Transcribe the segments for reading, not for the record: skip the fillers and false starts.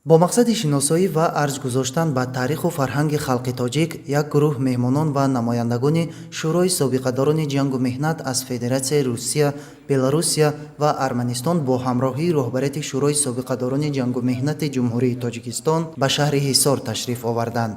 бо мақсади шиносоӣ ва арз гузоштан ба таъриху фарҳанги халқи тоҷик, як гурӯҳ меҳмонон ва намояндагони шӯрои собиқадорони ҷангу меҳнат аз Федератсияи Русия, Беларусия ва Арманистон бо ҳамроҳии роҳбарияти шӯрои собиқадорони ҷангу меҳнати Ҷумҳурии Тоҷикистон ба шаҳри Ҳисор ташриф оварданд.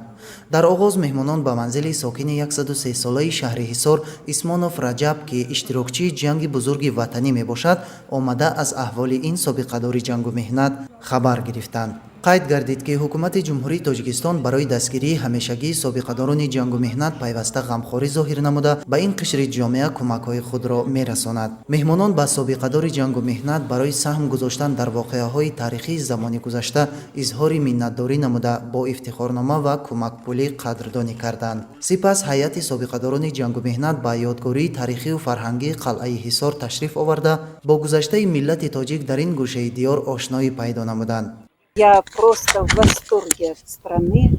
Дар оғоз меҳмонон ба манзили сокини 130-солаи шаҳри Ҳисор Исмонов Раҷаб, ки иштирокчии ҷанги бузурги ватанӣ мебошад, омада аз аҳволи ин собиқадори ҷангу меҳнат хабар гирифтанд. қайд гардид, ки ҳукумати Ҷумҳурии Тоҷикистон барои дастгирии ҳамешагии собиқадорони ҷангу меҳнат пайваста ғамхорӣ зоҳир намуда, ба ин қишри ҷомеа кӯмакҳои худро мерасонад. Меҳмонон ба собиқадори ҷангу меҳнат барои саҳм гузоштан дар воқеаҳои таърихии замони гузашта изҳори миннатдорӣ намуда, бо ифтихорнома ва кӯмакпулӣ қадрдонӣ карданд. Сипас ҳайати собиқадорони ҷангу меҳнат ба ёдгории таърихию фарҳангии қалъаи Ҳисор ташриф оварда, бо гузаштаи миллати тоҷик дар ин гӯшаи диёр ошноӣ пайдо намуданд. Я просто в восторге от страны,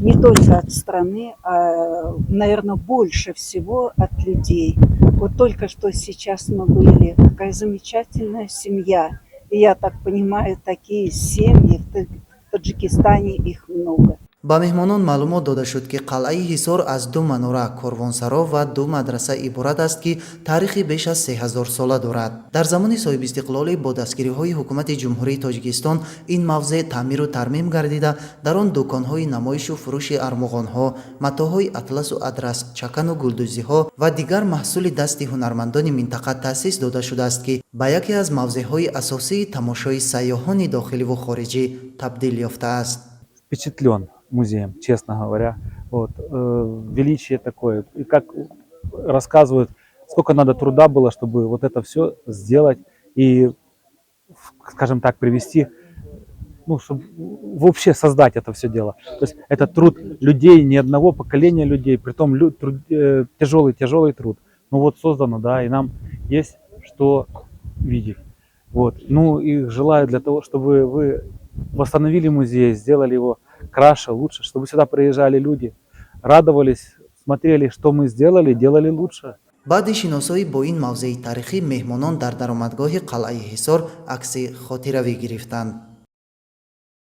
не только от страны, а, наверное, больше всего от людей. Вот только что сейчас мы были, какая замечательная семья. И я так понимаю, такие семьи в Таджикистане их много. ба меҳмонон маълумот дода шуд, ки қалъаи Ҳисор аз ду манора, корвонсаро ва ду мадраса иборат аст, ки таърихи беш аз 3000 сола дорад. дар замони соҳибистиқлолӣ бо дастгириҳои ҳукумати Ҷумҳурии Тоҷикистон ин мавзеъ таъмиру тармим гардида, дар он дӯконҳои намоишу фурӯши армуғонҳо, матоъҳои атласу адрас, чакану гулдузиҳо ва дигар маҳсули дасти ҳунармандони минтақа таъсис дода шудааст, ки ба яке аз мавзеъҳои асосии тамошои сайёҳони дохиливу хориҷӣ табдил ёфтааст. Впечатлен музеем, честно говоря. Вот, величие такое. И как рассказывают, сколько надо труда было, чтобы вот это все сделать и, скажем так, привести, ну, чтобы вообще создать это все дело. То есть это труд людей, не одного поколения людей, притом тяжелый труд. Ну вот создано, да, и нам есть что видеть. Вот. Ну и желаю для того, чтобы вы восстановили музей, сделали его краше, лучше, чтобы сюда приезжали люди, радовались, смотрели, что мы сделали, делали лучше. баъди шиносоӣ бо ин мавзеи таърихӣ, меҳмонон дар даромадгоҳи қалъаи Ҳисор акси хотиравӣ гирифтанд.